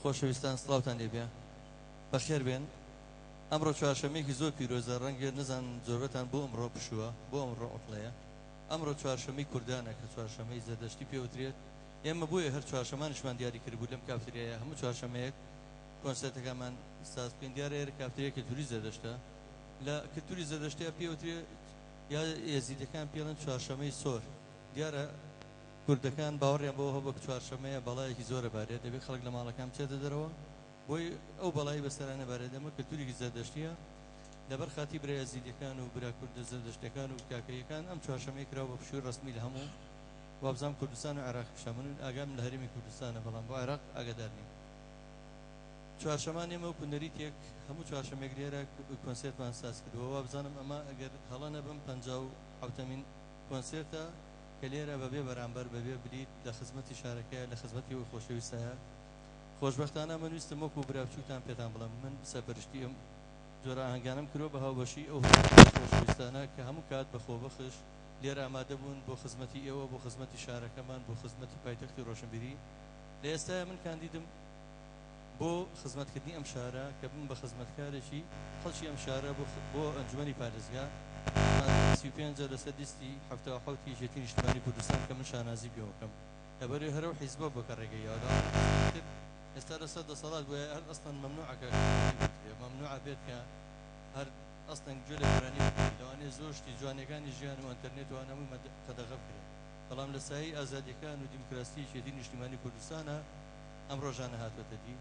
خۆشەویستان سڵاوتان لێبێ بەخێر بێن ئەمڕۆ چوارشەمەیەکی زۆر پیرۆزە ڕەنگە نزان زۆربەتان بۆ ئەمڕۆ پشووە بۆ ئەمڕۆ ئۆتڵەیە ئەمڕۆ چوارشەمەی کوردانە کە چوارشەمەی زەردەشتی پێوترێت ئێمە بۆیە هەر چوارشەمانشمان دیاری کردبوو لەم کافتریایە هەموو چوارشەمەیەک کۆنسەرتەکەمان ساز بکەین دیارە ئێرە کافتریای کەلتوری زەردەشتە لە کەلتوری زەردەشتەیە پێوترێت یا یەزیدەکان پێڵن چوارشەمەی سۆر دیارە کوردەکان باوەڕیان بۆ هەبوو کە چوارشەمەیە بەڵایەکی زۆرە بارێت دەبێت خەڵک لە ماڵەکان بچێتە دەرەوە بۆی ئەو بەڵایی بەسەرانە بارێت ئەمە کەلتوریکی زەردەشتیە لەبەر خاتی برا یەزیدەکان و برا کوردە زەردەشتەکان و کاکەیەکان ئەم چوارشەمەی کراوە بە پشووی ڕسمی لە هەموو وابزانام کوردستان و عێراق شەمن ئاگام لە هەرێمی کوردستانە بەڵام بۆ عێراق ئاگادار نیم چوارشەمان ئێمە و کوندەریتێک هەموو چوارشەمێک لێرە کۆنسێرتمان ساز کردووە وابزانم ئەمە ئەگەر هەڵە نەبم 57مین کۆنسێرتە کە لێرە بەبێ بەرامبەر بەبێ بریت لە خزمەتی شارەکەیە لە خزمەتی ئەوی خۆشەویستەیە خۆشبەختانە من ویستم وەکو براوچووتان پێتان بڵم من سەرپەرشتی ئەم جۆرە ئاهەنگانم کردووە بە هاوبەشی ئەو خۆشەویستانە کە هەموو کات بەخۆ بەخش لێرە ئامادە بوون بۆ خزمەتی ئێوە بۆ خزمەتی شارەکەمان بۆ خزمەتی پایتەختی ڕۆشنبیری لە ئێستاە من کاندیدم بۆ خزمەتکردنی ئەم شارە کە بم بە خزمەتکارێکی خەڵکی ئەم شارە بۆ ئەنجومەنی پارێزگا 35 لەسەر لیستی 77 یەکێتی نیشتیمانی کوردستان کە من شانازی پێوەکەم لەبەرەوەی هەرەو حیزبە بۆ کە ڕێگەی یادا ئێستا لەسەر دەسەڵات بۆیە هەر ئەستان مەمنوعەکە مەمنوعە بێت کە هەر ئەستان گوێ لە گۆرانی لەوانەیە زۆر شتی جوانەکانی ژیان و ئەنتەرنێت وانە هەمووی قەدەغە بکرێت بەڵام لە سایەی ئازادیەکان و دیموکراسی یەکێتی نیشتیمانی کوردستانە ئەم ڕۆژانە هاتووەتە دی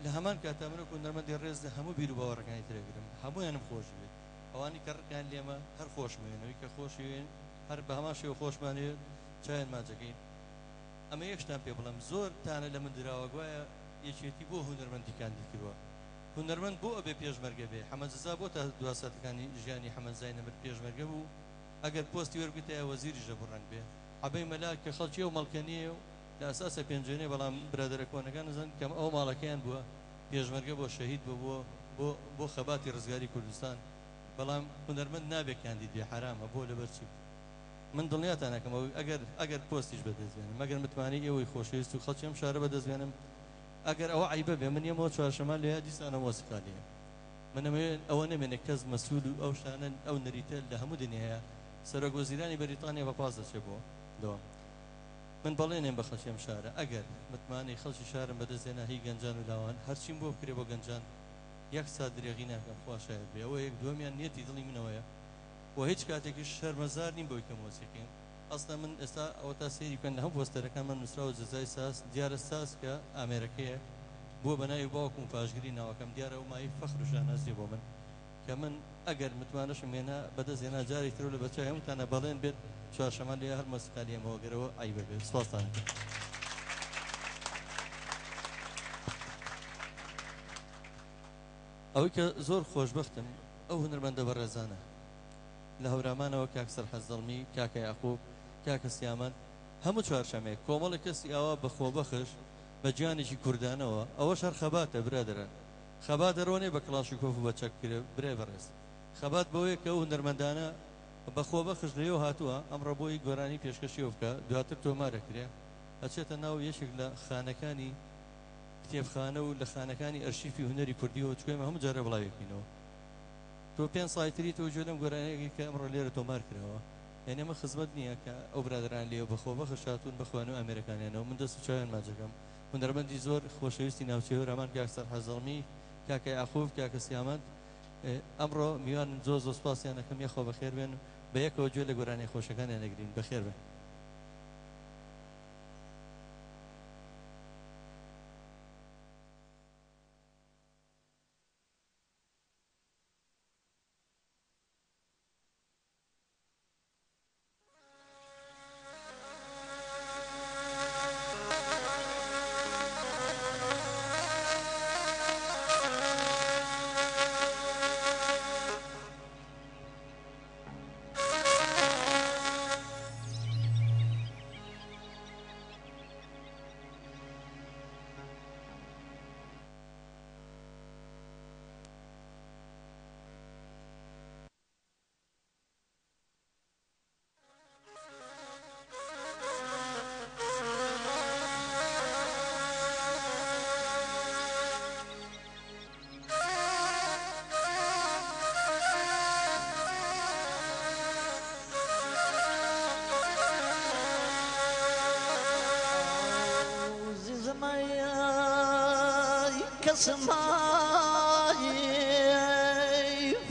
لە هەمان کاتا من وەکو نەرمەندی ڕێز لە هەموو بیر و باوەڕەکانی ترێگرم هەموویانم خۆش بێت ئەوانی کە ڕکان لێمە هەر خۆشمێنەوەی کە خۆشیوێن هەر بە هەمان شێوە خۆشمانێت چایان ماجەکەین ئەمە یەکشتان پێ بڵم زۆر تانە لە من دراوە گوایە یەکێتی بۆ هونەرمەندیکان دیکردووە هونەرمەند بۆ ئەبێ پێشمەرگە بێ حەمەدزا بۆ تا دواسەتەکانی ژیانی حەمەدزای نەبەر پێشمەرگە بوو ئەگەر پۆستی وەرگتەیە وەزیری ژەبوو ڕەنگ بێ عەبەی مەلا کە خەڵکی ئەو مەڵکەنیە و لە ئەساسە پێنجێنێ بەڵام برادەرە کۆنەکان نزان کەم ئەو ماڵەکەیان بووە پێشمەرگە بۆ شەهید بۆ خەباتی ڕزگاری کوردستان بەڵام هونەرمەند نابێت کاندید بێ حرامە بۆ لەبەرچی من دڵنیاتان ناکەم ئەگەر پۆستیش بەدەستێنم ئەگەر متمانی ئێوەی خۆشەویست و خەڵکی ئەم شارە بەدەستێنم ئەگەر ئەوە عیبە بێ من یەمەوە چوارشەمان لێ دیسانە مۆسیقالیە من ئەوە نەمێنێ کەس مەسئول و ئەو شانە ئەو نەریتە لە هەموو دنیاە سەرۆک وەزیرانی بەریتانیا بەپاس دەچێت بۆ دەوام من بەڵێنێم بە خەڵکی ئەم شارە ئەگەر متمانی خەڵکی شارم بەدەستێنە هی گەنجان و لاوان هەرچیم بۆ بکرێ بۆ گەنجان یەک سات درێغی ناکەم خوا شاید بێ ئەوە یەک دووەمیان نیەتی دڵی منەوەیە و هیچ کاتێکی شەرمەزار نیم بۆی کە مۆسیقیم ئەستا من ئێستا ئەوە تا سێری بکەن لە هەموو پۆستەرەکان من نووسراوە جەزای ساس دیارە ساس کە ئامێرەکەیە بۆ بەناوی باوکم پاشگری ناوەکەم دیارە ئەو مای فەخر و شانازیە بۆ من کە من ئەگەر متمانەشم هێنا بەدەستێنا جارێک تر لە بەچای هەمووتانە بەڵێن بێت چوارشەمان لێ هەر مۆسیقالیەمەوە گەرەوە عیبە بێت سپاستان ئەوەی کە زۆر خۆشبەختم ئەو هونەرمەندە بەڕێزانە لە هەورامانەوە کاک سەرحەز دڵمی کاکە یاقوب کاکە سیامەند هەموو چوارشەمێک کۆمەڵی کەسی ئاوا بەخۆ بەخش بە گیانێکی کوردانەوە ئەوەش هەر خەباتە برادران خەبات دەڕۆنێ بە کڵاشیکۆف و بە چەککرێ برێ بەڕێز خەبات بەوەیە کە ئەو هونەرمەندانە بەخۆ بەخش لەوێ هاتووە ئەمڕۆ بۆی گۆرانی پێشکەشیەوە بکە دواتر تۆمارەکرێ ئەچێتە ناو یەکێک لە خانەکانی کتێبخانە و لە خانەکانی ئەرشیفی هونەری کوردیەوە چکۆیمە هەموو جارە بڵاوێکینەوە تۆ 5 ساڵی تۆ گوێ لەم گۆرانەیەکی کە ئەمڕۆ لێرە تۆمار کراوە یعنی ئەمە خزمەت نییە کە ئەو برادران لێ بەخۆ بەخش هاتوون بەخوانە و ئەمریکانیانەوە من دەست و چاویان ماجەکەم هونەرمەندی زۆر خۆشەویستی ناوچەی هەورامان کاک سەرحەز دڵمی کاکە یاقوب کاکە سیامەند ئەمڕۆ میوان زۆر سوپاسیان دەکەم یەخۆ بەخێر بێن بە یەکەوە گوێ لە گۆرانی خۆشەکانیان نەگرین بەخێر بێن كسماي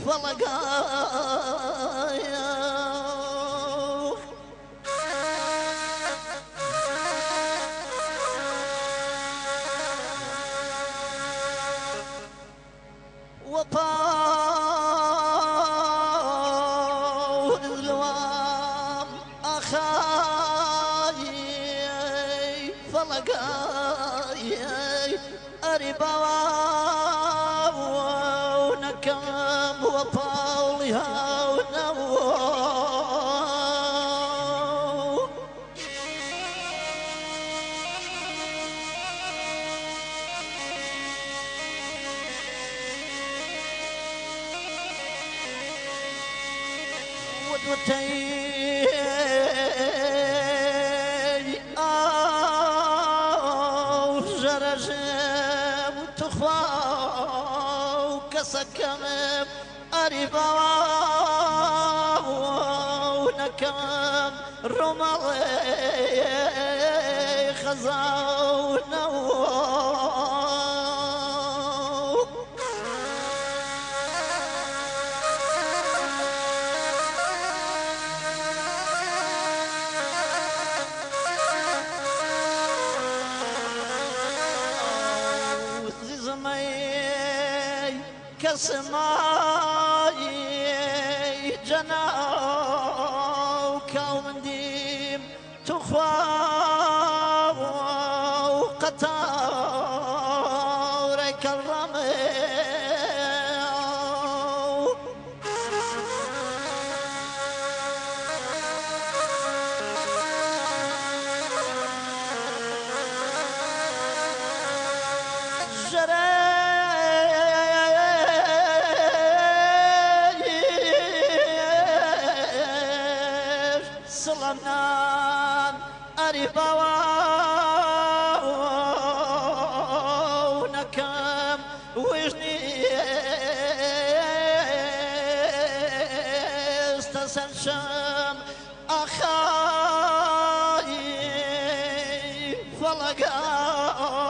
فلقايا وطاول الوام أخاي فلقاي أربا ونكم وطاولها ونوو ودوتي أو جرجم تخواو كسكم أريبا ونكم رمالي خزاو نوو كسماي جناو كون ديم تخواو قطاو ريك الرمي سلمان أريبا ونكم وجني استسلشم أخاي فلقاو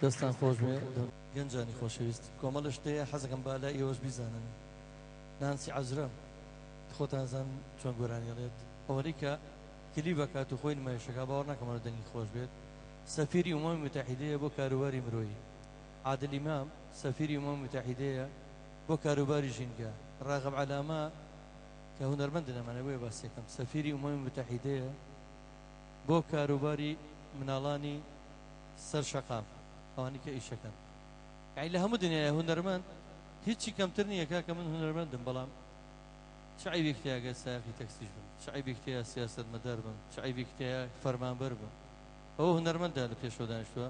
دەستان خۆش بێ گەنجانی خۆشەویست کۆمەڵش تەیە حەزەکەم با لای ئێوەش بیزانن نانسی عەزرا خۆتان زان چۆن گۆرانیڵێت ئەوەی کە کلیب بکات و خۆی نمایشەکە باوەڕ ناکەمەوە دەنگی خۆش بێت سەفیری ئومەمی متحیدەیە بۆ کاروباری مرۆیی عادل ئیمام سەفیری ئومەمی متحیدەیە بۆ کاروباری ژینگە ڕاغب عەلامە کە هونەرمەندە لەمانەوەی باسیەکەم سەفیری ئومەمی متحیدەیە بۆ کاروباری مناڵانی سەر شەقام ئەوانی کە ئیشەکەن یعنی لە هەموو دنیای هونەرمەند هیچی کەمتر نییە کاکە من هونەرمەندم بەڵام چ عیبێک تەیە ئەگەر سایەقی تەکسیش بم چ عیبێک تەیە سیاسەتمەدار بم چ عیبێک تەیە فەرمانبەر بم ئەوە هونەرمەندە لە پێشەوە دانیشتووە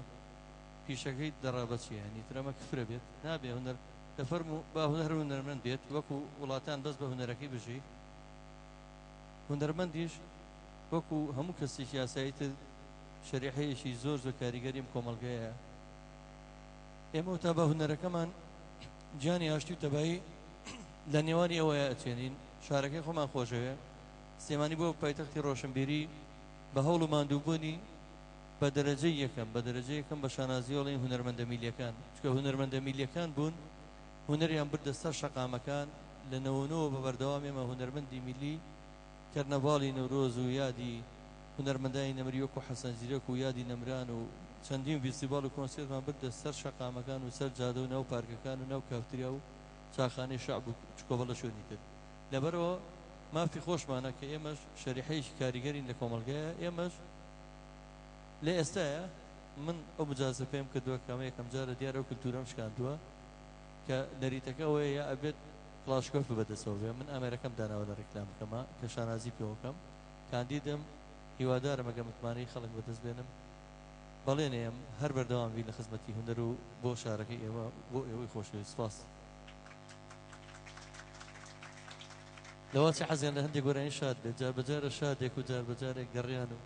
پیشەکەی دەڕابەچیە یعنی ترەمە کفرە بێت نابێ هونەر دەفەرموو با هونەرمەند بێت وەکو وڵاتان بەس بە هونەرەکەی بژی هونەرمەندیش وەکو هەموو کەسێکی یاساییتر شەریحەیەکی زۆر کاریگەریم کۆمەڵگەیە ئێمە تا بە هونەرەکەمان گیانی ئاشتی و تەبایی لە نێوانی ئەوەیە ئەچێنین شارەکەی خۆمان خۆشەوێ سلێمانی بۆ پایتەختی ڕۆشنبیری بە هەوڵ و ماندووبوونی بە دەرەجەی یەکەم بە دەرەجەی یەکەم بە شانازیۆڵین هونەرمەندە میلیەکان چکە هونەرمەندە میلیەکان بوون هونەریان بردە سەر شەقامەکان لە نەوەنەوە بە بەردەوام ئێمە هونەرمەندی میلی کەرنەڤاڵی نەورۆز و یادی هونەرمەندانی نەمری وەکو حەسەن زیرەک و یادی نەمران و چەندین فیستیڤال و کۆنسێرتمان بردە سەر شەقامەکان و سەر جادە و ناو پارکەکان و ناو کافتریا و چاخانەی شەعب و چکۆڤەڵە شوێنی تر لەبەرەوە مافی خۆشمانە کە ئێمەش شەریحەیەکی کاریگەرین لە کۆمەڵگەیە ئێمەش لە ئێستایە من ئەو مجازە پێم کردووە کەمە یەکەم جارە دیارە ئەو کولتورەم شکاندووە کە نەریتەکە ئەوەیە یا ئەبێت کلاشکۆف بەدەستەوە بێ من ئەمریکەم داناوە لە ڕێکلامەکەمە کە شانازی پێوەکەم کاندیدم هیوادارم ئەگە متمانەی خەڵک بەدەست بێنم بەڵێنێم هەر بەردەوامبی لە خزمەتی هونەر و بۆ شارەکەی ئێوە بۆ ئێوەی خۆشەویست سپاس لەوە چه حەزیان لە هەندێک گۆرانی شاد بێت جار بەجارە شادێک و جار بەجارێک گەڕیان و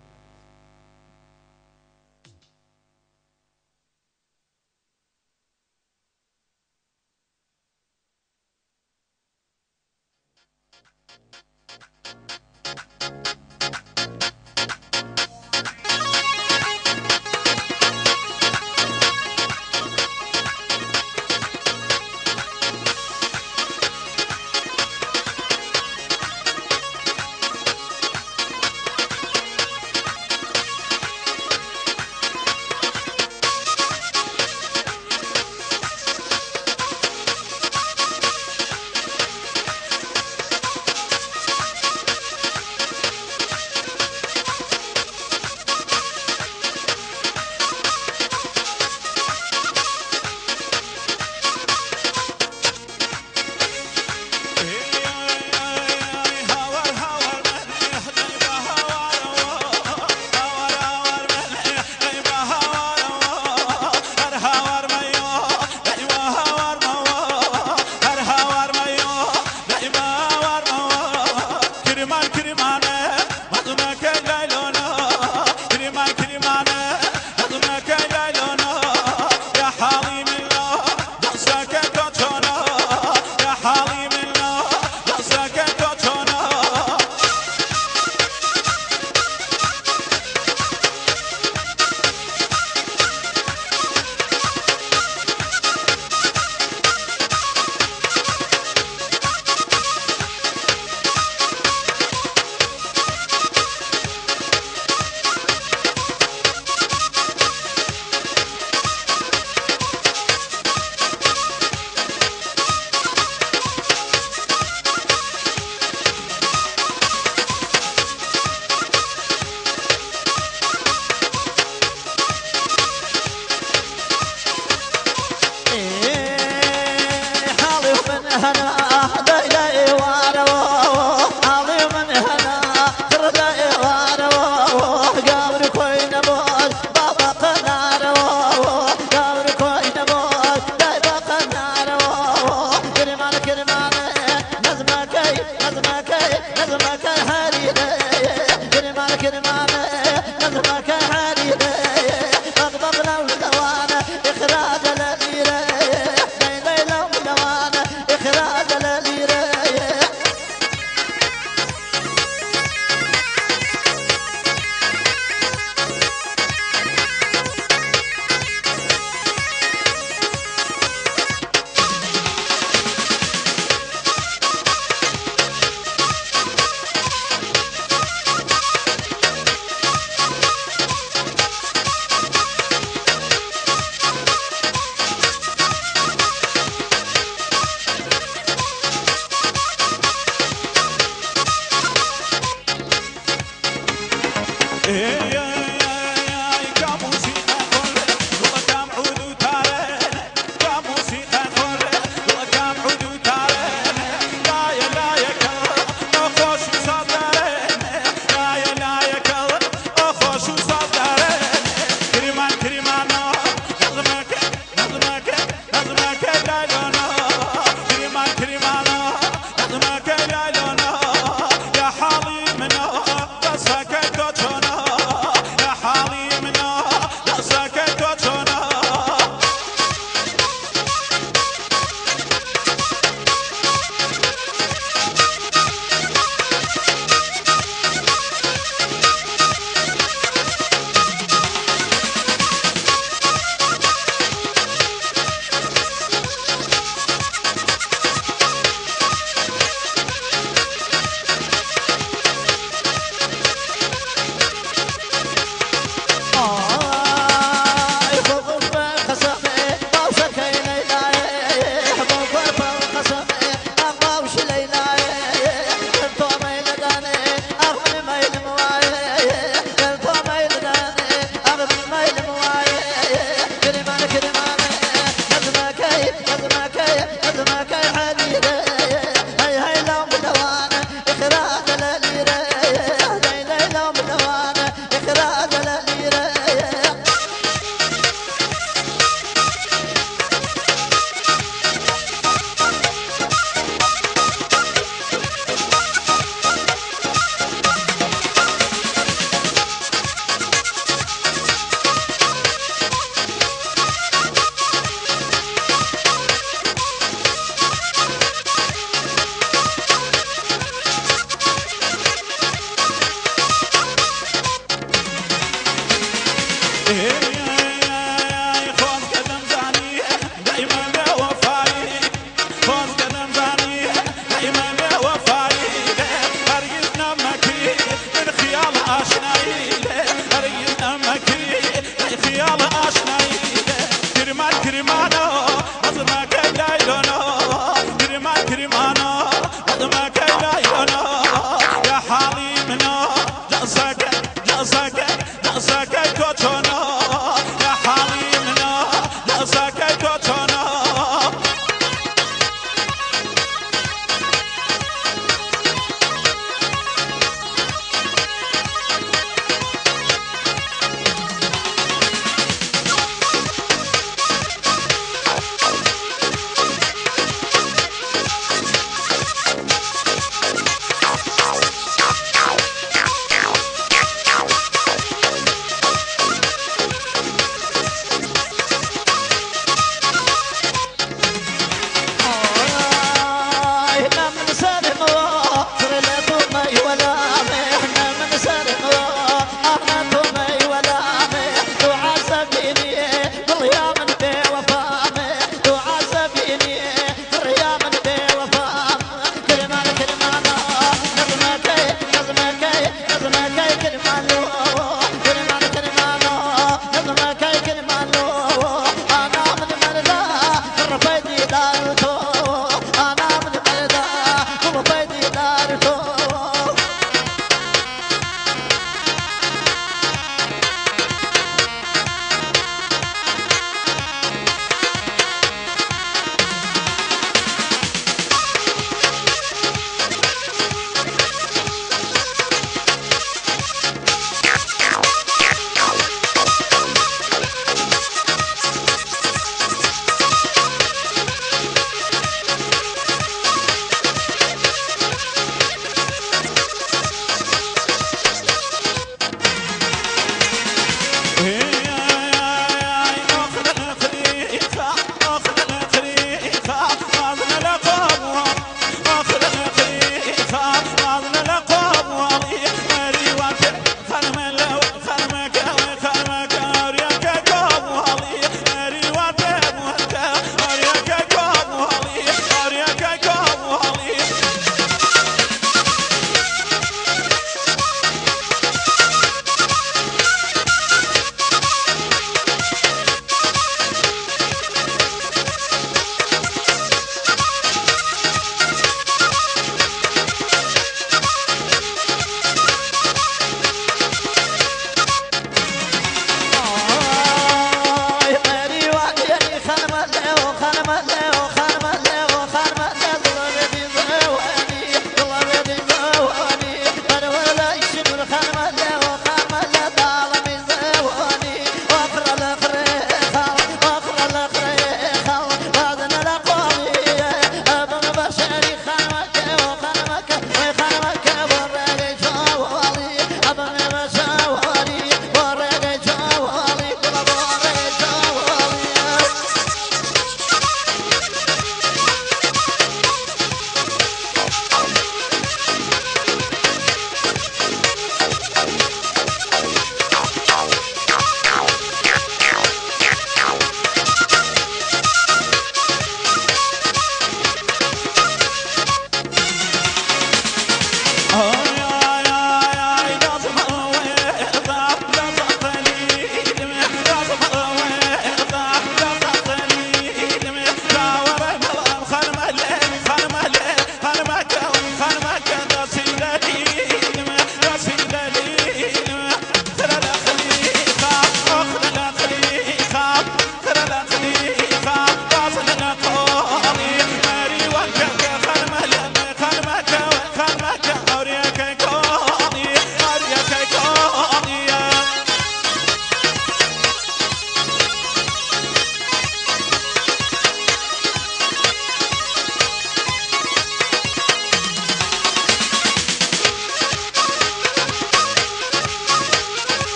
إخراج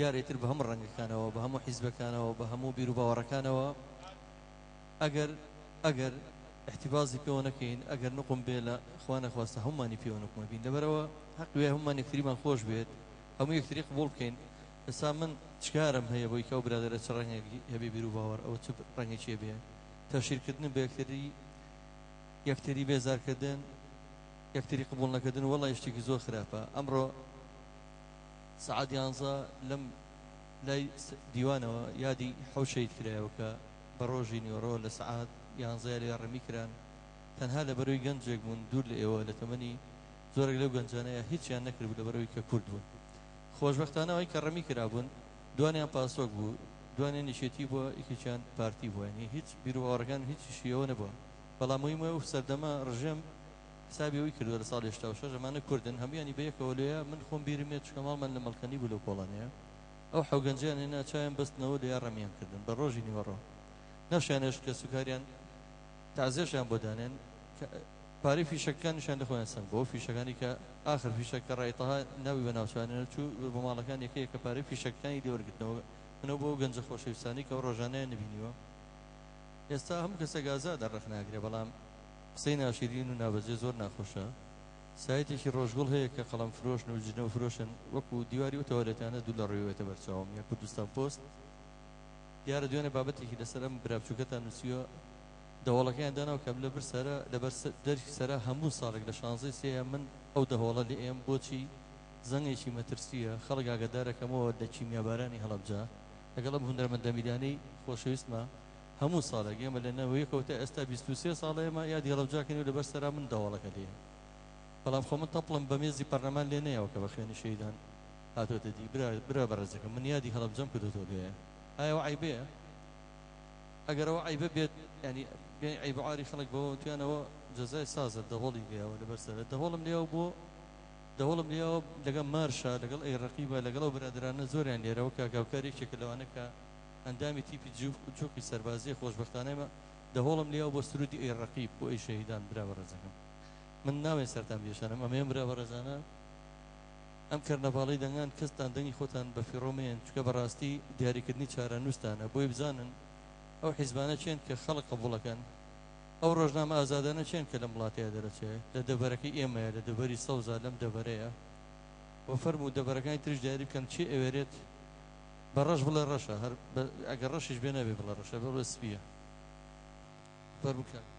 جارێتتر بە هەموو ڕەنگەکانەوە بە هەموو حیزبەکانەوە بە هەموو بیر و باوەڕەکانەوە ئەگەر احتیبازی پێوە نەکەین ئەگەر نقم بێ لە خوا نەخواستە هەمومانی پێوە نقمە بین لەبەرەوە حەقوێ هەمومان یەکتریمان خۆش بێت هەموو یەکتری قبوڵ بکەین ئێستا من چکارم هەیە بۆی کە ئەو برادەرە چ ڕەنگێکی هەبێ بیر و باوەڕ ئەوە چ ڕەنگێکیە بێ تەشیرکردن بە یەکتری بێزارکردن یەکتری قبوڵ نەکردن وەڵای شتێکی زۆر خراپە ئەمڕۆ سەعات 11 لەم لای دیوانەوە یادی حەوت شەهید کرایەوە کە بە ڕۆژی نیوەڕۆ لە سەعات 11 لێ ڕەمی کران تەنها لە بەرەوەی گەنجێک بوون دوور لە ئێوە لە تەمەنی زۆرێک لەو گەنجانەیە هیچیان نەکرد لە بەرەوەی کە کورد بوون خۆشبەختانەوەی کە ڕەمی کرابوون دوانیان پاسۆک بوو دوانیان نیشێتی بووە یەکێکیان پارتی بووە یعنی هیچ بیرۆوەڕەکان هیچیشیەوە نەبووە بەڵام مهمە و سەردەما ڕژێم حسابی ئەوی کردووە لە ساڵی 86 ئەمانە کوردن هەمویانی بەیەکەوە لێیە من خۆم بیرمێت چکە ماڵمان لە مەڵکەنی بوو لەو کۆڵانەیە ئەو حەوگەنجیان هێنا چایان بەستنەوە لێیان ڕەمیان کردن بە ڕۆژی نیوەڕۆ نەشانێش کە سوکاریان تعزێشیان بۆ دانێن پارەی فیشەکانیشان دەخۆیان سنگ بۆ فیشەکانی کە ئاخر فیشەکە ڕایتەها ناوی بە ناوچوانێنە چوو بە ماڵەکان یەکەیە کە پارەی فیشەکانی لێوەرگرتنەوە منەوە بۆ گەنجە خۆشەویستانی کە ڕۆژانەیە نبینیوە ئێستا هەموو کەسێک ئازادە ڕەخ ناگرێ بەڵام قسەی ناشرین و نابەجێ زۆر ناخۆشە سایتێکی ڕۆژگوڵ هەیە کە قەڵەم فرۆشن و جنە و فرۆشن وەکو دیواری و تەوەلێتانە دوو لە ڕێوێتە بەرچاوم یا کوردستان پۆست دیارە دوێنێ بابەتێکی لەسەر ئەم برابچووکەتان نووسیوە دەوڵەکەیان داناو کە لەبەر سەرە لەبەر دەرکی سەرە هەموو ساڵێک لە 16 سێە من ئەو دەهۆڵە لە ئێم بۆچی زەنگێکی مەترسیە خەڵک ئاگادارەکەمەوە لە کیمیابارانی هەڵەبجا لەگەڵ ئەم هوندەرمەندە میلیانەی خۆشەویستمە هەموو ساڵێک ئێمە لە نەوەیەکەوتە ئێستا 23 ساڵ ئێمە یادی هەڵەبجاکەین و لەبەر سەرا من دەوڵەکە لێ بەڵام خۆ من تەپڵم بە مێزی پەرلەمان لێ نەیەوە کە بە خوێنی شەیدان هاتۆتە دی برا بەڕێزەکەم من یادی هەڵەبجەم کردوتەوە لێ ئایا ئەوە عیبەیە ئەگەر ئەوە عیبە بێت ینی عیبعاری خەڵک بەوە توانەوە جەزای سازە دەهۆڵی لێەوە لەبەر سەرە دەهۆڵم لێەوە بۆ دەهۆڵم لێەوە لەگەڵ مارشە لەگەڵ ئەی ڕەقیبە لەگەڵ برادرانە زۆریان لێرەوە کاکاوکارێکێکە لەوانە کە ئەندامی تیپی جووکی سەربازی خۆشبەختانەمە دەهۆڵم لێەوە بۆ سرودی ئەی ڕەقیب بۆ ئەی شەهیدان برا بەڕێزەکەم من ناوێ سەرتان بێشانم ئەمەیان برا بەڕێزانە ئەم کەرنەڤاڵەی دەنگان کەستان دەنگی خۆتان بە فیڕۆمێن چکە بەڕاستی دیاریکردنی چارەنووسانە بۆی بزانن ئەو حیزبانە چێن کە خەڵک قبوڵەکەن ئەو ڕۆژنامە ئازادانە چێن کە لە وڵاتەیە دەرەچێت لە دەبەرەکەی ئێمەیە لە دەبەری سەوزا لەم دەبەرەیە بۆ فەرموو دەبەرەکانی تریش دیاری بکەن چی ئەوێرێت بە ڕەش بڵێ ڕەشە ئەگەر ڕەشیش بێ نەبێ بڵێ ڕەشە بڵێ سپیە فەرموو